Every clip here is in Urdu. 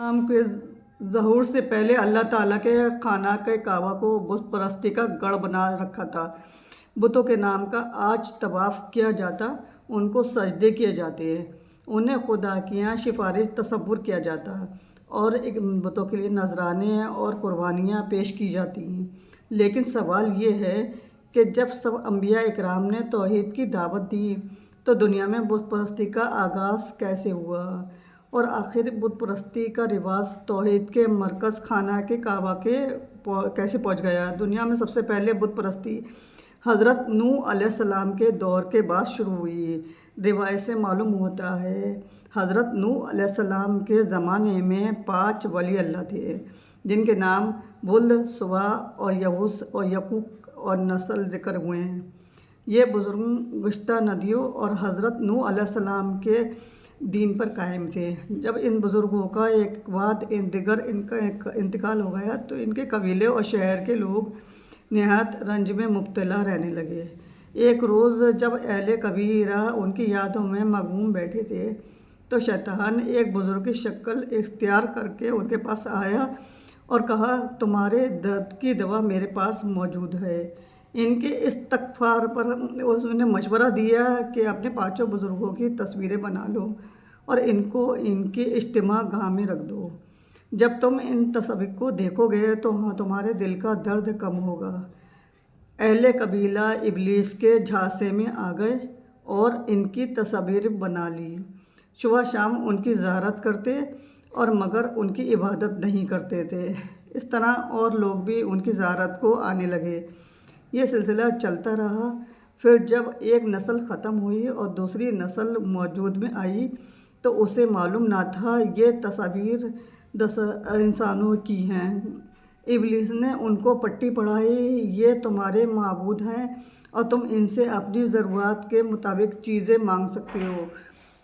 السلام کے ظہور سے پہلے اللہ تعالیٰ کے خانہ کعبہ کو بت پرستی کا گڑھ بنا رکھا تھا۔ بتوں کے نام کا آج طواف کیا جاتا، ان کو سجدے کیے جاتے ہیں، انہیں خدا کی سفارش تصور کیا جاتا اور بتوں کے لیے نذرانے اور قربانیاں پیش کی جاتی ہیں۔ لیکن سوال یہ ہے کہ جب سب انبیاء اکرام نے توحید کی دعوت دی تو دنیا میں بت پرستی کا آغاز کیسے ہوا، اور آخر بت پرستی کا رواج توحید کے مرکز خانہ کعبہ کے کیسے پہنچ گیا؟ دنیا میں سب سے پہلے بت پرستی حضرت نوح علیہ السلام کے دور کے بعد شروع ہوئی۔ روایت سے معلوم ہوتا ہے حضرت نوح علیہ السلام کے زمانے میں 5 ولی اللہ تھے، جن کے نام ولد، سواع اور یغوث اور یعوق اور نسل ذکر ہوئے ہیں۔ یہ بزرگ گزشتہ نبیوں اور حضرت نوح علیہ السلام کے دین پر قائم تھے۔ جب ان بزرگوں کا ایک بعد دیگر ان کا انتقال ہو گیا تو ان کے قبیلے اور شہر کے لوگ نہایت رنج میں مبتلا رہنے لگے۔ ایک روز جب اہل قبیلہ ان کی یادوں میں مغموم بیٹھے تھے تو شیطان ایک بزرگ کی شکل اختیار کر کے ان کے پاس آیا اور کہا، تمہارے درد کی دوا میرے پاس موجود ہے۔ ان کے استغفار پر اس نے مشورہ دیا کہ اپنے 5 بزرگوں کی تصویریں بنا لو اور ان کو ان کی اجتماع گاہ میں رکھ دو۔ جب تم ان تصاویر کو دیکھو گے تو تمہارے دل کا درد کم ہوگا۔ اہل قبیلہ ابلیس کے جھانسے میں آ گئے اور ان کی تصاویر بنا لی۔ صبح شام ان کی زیارت کرتے اور مگر ان کی عبادت نہیں کرتے تھے۔ اس طرح اور لوگ بھی ان کی زیارت کو آنے لگے۔ یہ سلسلہ چلتا رہا۔ پھر جب ایک نسل ختم ہوئی اور دوسری نسل موجود میں آئی تو اسے معلوم نہ تھا یہ تصاویر انسانوں کی ہیں۔ ابلیس نے ان کو پٹی پڑھائی، یہ تمہارے معبود ہیں اور تم ان سے اپنی ضرورت کے مطابق چیزیں مانگ سکتے ہو۔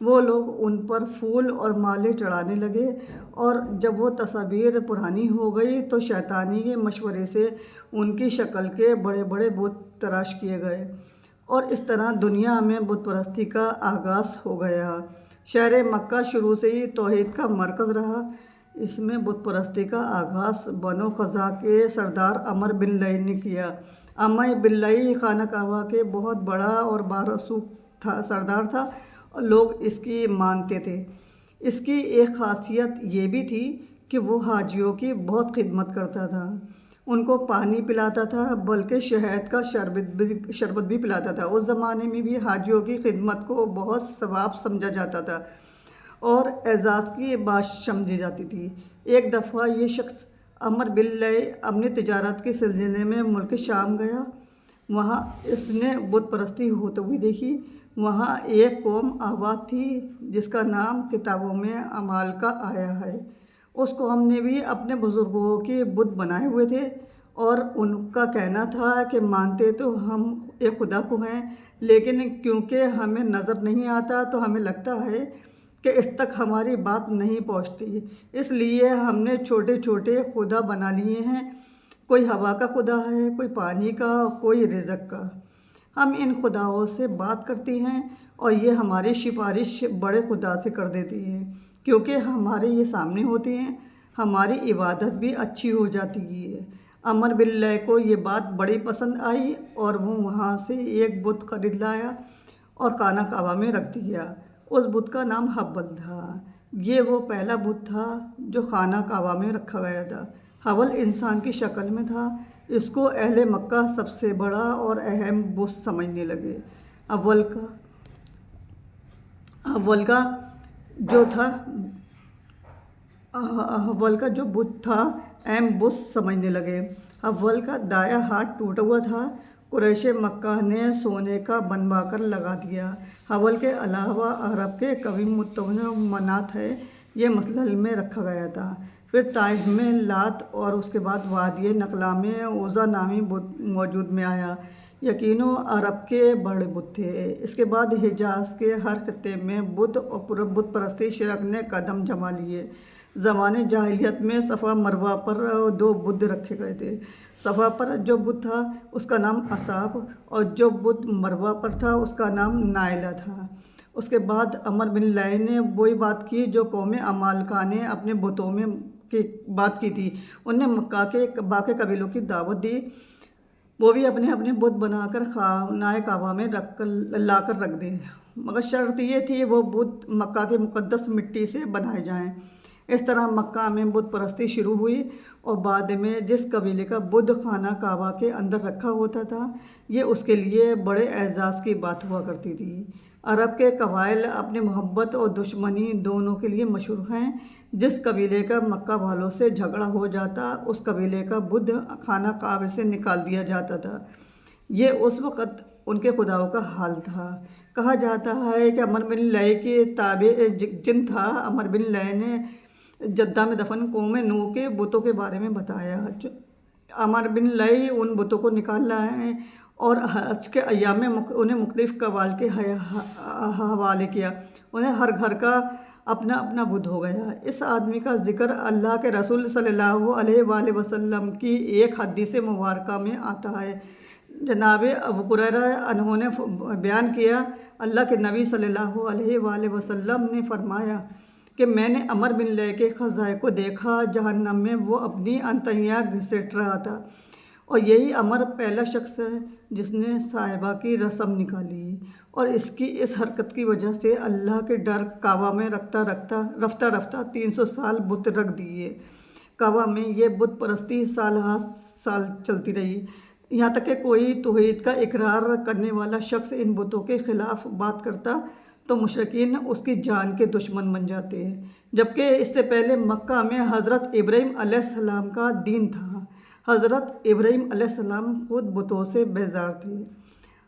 وہ لوگ ان پر پھول اور مالیں چڑھانے لگے، اور جب وہ تصاویر پرانی ہو گئی تو شیطانی کے مشورے سے ان کی شکل کے بڑے بڑے بت تراش کیے گئے، اور اس طرح دنیا میں بت پرستی کا آغاز ہو گیا۔ شہر مکہ شروع سے ہی توحید کا مرکز رہا۔ اس میں بت پرستی کا آغاز بنو خزاع کے سردار عمرو بن لئی نے کیا۔ عمرو بن لئی خانہ کعبہ کے بہت بڑا اور بارسوخ سردار تھا اور لوگ اس کی مانتے تھے۔ اس کی ایک خاصیت یہ بھی تھی کہ وہ حاجیوں کی بہت خدمت کرتا تھا، ان کو پانی پلاتا تھا، بلکہ شہد کا شربت بھی پلاتا تھا۔ اس زمانے میں بھی حاجیوں کی خدمت کو بہت ثواب سمجھا جاتا تھا اور اعزاز کی بات سمجھی جاتی تھی۔ ایک دفعہ یہ شخص عمرو بن لئی اپنی تجارت کے سلسلے میں ملک شام گیا۔ وہاں اس نے بت پرستی ہوتے ہوئی دیکھی۔ وہاں ایک قوم آباد تھی جس کا نام کتابوں میں عمالقہ آیا ہے۔ اس قوم نے بھی اپنے بزرگوں کے بت بنائے ہوئے تھے اور ان کا کہنا تھا کہ مانتے تو ہم ایک خدا کو ہیں، لیکن کیونکہ ہمیں نظر نہیں آتا تو ہمیں لگتا ہے کہ اس تک ہماری بات نہیں پہنچتی، اس لیے ہم نے چھوٹے چھوٹے خدا بنا لیے ہیں۔ کوئی ہوا کا خدا ہے، کوئی پانی کا، کوئی رزق کا۔ ہم ان خداؤں سے بات کرتے ہیں اور یہ ہماری سفارش بڑے خدا سے کر دیتی ہے، کیونکہ ہمارے یہ سامنے ہوتے ہیں، ہماری عبادت بھی اچھی ہو جاتی ہے۔ عمرو بن لئی کو یہ بات بڑی پسند آئی اور وہ وہاں سے ایک بت خرید لایا اور خانہ کعبہ میں رکھ دیا۔ اس بت کا نام حبل تھا۔ یہ وہ پہلا بت تھا جو خانہ کعبہ میں رکھا گیا تھا۔ حبل انسان کی شکل میں تھا۔ اس کو اہل مکہ سب سے بڑا اور اہم بت سمجھنے لگے۔ اول کا جو بت تھا اہم بت سمجھنے لگے۔ اول کا دایاں ہاتھ ٹوٹا ہوا تھا۔ قریش مکہ نے سونے کا بنوا کر لگا دیا۔ حبل کے علاوہ عرب کے قوی منات ہے، یہ مسلح میں رکھا گیا تھا۔ پھر طائف میں لات اور اس کے بعد وادی نخلا میں عزا نامی بت موجود میں آیا۔ یقیناً عرب کے بڑے بت تھے۔ اس کے بعد حجاز کے ہر خطے میں بت اور بت پرستی شرک نے قدم جما لیے۔ زمانے جاہلیت میں صفا مروہ پر 2 بت رکھے گئے تھے۔ صفا پر جو بت تھا اس کا نام اصاب اور جو بت مروہ پر تھا اس کا نام نائلہ تھا۔ اس کے بعد عمر بن لئی نے وہی بات کی جو قوم عمالقہ نے اپنے بتوں میں کی بات کی تھی۔ انہوں نے مکہ کے باقی قبیلوں کی دعوت دی، وہ بھی اپنے اپنے بت بنا کر خانہ کعبہ میں لا کر رکھ دیں، مگر شرط یہ تھی وہ بت مکہ کے مقدس مٹی سے بنائے جائیں۔ اس طرح مکہ میں بت پرستی شروع ہوئی، اور بعد میں جس قبیلے کا بت خانہ کعبہ کے اندر رکھا ہوتا تھا، یہ اس کے لیے بڑے اعزاز کی بات ہوا کرتی تھی۔ عرب کے قبائل اپنی محبت اور دشمنی دونوں کے لیے مشہور ہیں۔ جس قبیلے کا مکہ والوں سے جھگڑا ہو جاتا، اس قبیلے کا بت خانہ کعبہ سے نکال دیا جاتا تھا۔ یہ اس وقت ان کے خداؤں کا حال تھا۔ کہا جاتا ہے کہ عمر بن لئی کے تابع جن تھا۔ عمر بن لئی نے جدہ میں دفن قوم نوح کے بتوں کے بارے میں بتایا۔ عمر بن لئی ان بتوں کو نکال لائے اور حج کے ایام میں انہیں مختلف قبائل کے حوالے کیا۔ انہیں ہر گھر کا اپنا اپنا بت ہو گیا۔ اس آدمی کا ذکر اللہ کے رسول صلی اللہ علیہ وآلہ وسلم کی ایک حدیث مبارکہ میں آتا ہے۔ جناب ابو ہریرہ انہوں نے بیان کیا، اللہ کے نبی صلی اللہ علیہ وآلہ وسلم نے فرمایا کہ میں نے عمر بن لئی کے خزائے کو دیکھا، جہنم میں وہ اپنی انتڑیاں گھسیٹ رہا تھا، اور یہی عمر پہلا شخص ہے جس نے صحابہ کی رسم نکالی، اور اس کی اس حرکت کی وجہ سے اللہ کے ڈر کعبہ میں رفتہ رفتہ 300 سال بت رکھ دیے۔ کعبہ میں یہ بت پرستی سال ہر سال چلتی رہی، یہاں تک کہ کوئی توحید کا اقرار کرنے والا شخص ان بتوں کے خلاف بات کرتا تو مشرکین اس کی جان کے دشمن بن جاتے، جبکہ اس سے پہلے مکہ میں حضرت ابراہیم علیہ السلام کا دین تھا۔ حضرت ابراہیم علیہ السلام خود بتوں سے بیزار تھے،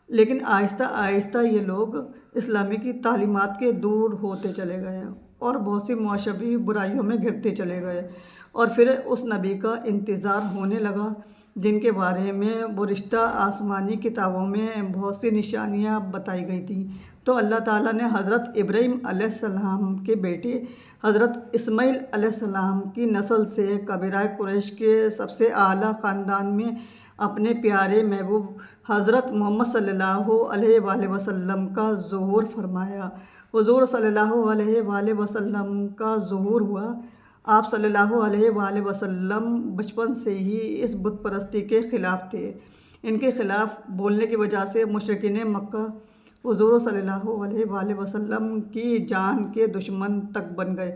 لیکن آہستہ آہستہ یہ لوگ اسلامی کی تعلیمات کے دور ہوتے چلے گئے اور بہت سی معاشرتی برائیوں میں گھرتے چلے گئے، اور پھر اس نبی کا انتظار ہونے لگا جن کے بارے میں گزشتہ آسمانی کتابوں میں بہت سی نشانیاں بتائی گئی تھیں۔ تو اللہ تعالیٰ نے حضرت ابراہیم علیہ السلام کے بیٹے حضرت اسماعیل علیہ السلام کی نسل سے قبیلہ قریش کے سب سے اعلیٰ خاندان میں اپنے پیارے محبوب حضرت محمد صلی اللہ علیہ وآلہ وسلم کا ظہور فرمایا۔ حضور صلی اللہ علیہ وآلہ وسلم کا ظہور ہوا۔ آپ صلی اللہ علیہ وآلہ وسلم بچپن سے ہی اس بت پرستی کے خلاف تھے۔ ان کے خلاف بولنے کی وجہ سے مشرکین مکہ حضور صلی اللہ علیہ وآلہ وسلم کی جان کے دشمن تک بن گئے،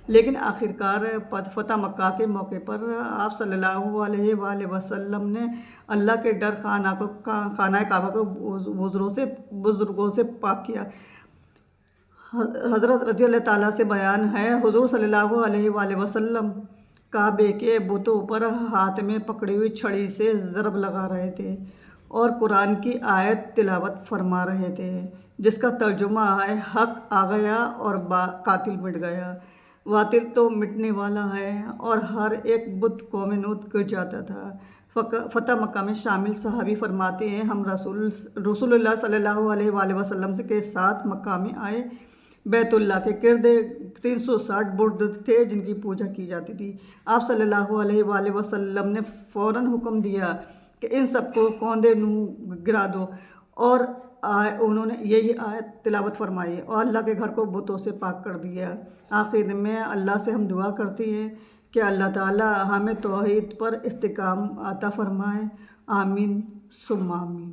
لیکن آخرکار فتح مکہ کے موقع پر آپ صلی اللہ علیہ وآلہ وسلم نے اللہ کے ڈر خانہ کعبہ کو بزرگوں سے پاک کیا۔ حضرت رضی اللہ تعالیٰ سے بیان ہے، حضور صلی اللہ علیہ وآلہ وسلم کعبے کے بتوں پر ہاتھ میں پکڑی ہوئی چھڑی سے ضرب لگا رہے تھے اور قرآن کی آیت تلاوت فرما رہے تھے، جس کا ترجمہ ہے حق آ گیا اور قاتل مٹ گیا۔ باطل تو مٹنے والا ہے، اور ہر ایک بت قوم نوح گر جاتا تھا۔ فتح مکہ میں شامل صحابی فرماتے ہیں، ہم رسول اللہ صلی اللہ علیہ وآلہ وسلم کے ساتھ مکہ میں آئے۔ بیت اللہ کے گرد 360 بت تھے جن کی پوجا کی جاتی تھی۔ آپ صلی اللہ علیہ وآلہ وسلم نے فوراً حکم دیا کہ ان سب کو کوندے نوح گرا دو، اور انہوں نے یہی آیت تلاوت فرمائی اور اللہ کے گھر کو بتوں سے پاک کر دیا۔ آخر میں اللہ سے ہم دعا کرتے ہیں کہ اللہ تعالیٰ ہمیں توحید پر استقامت عطا فرمائے۔ آمین ثم آمین۔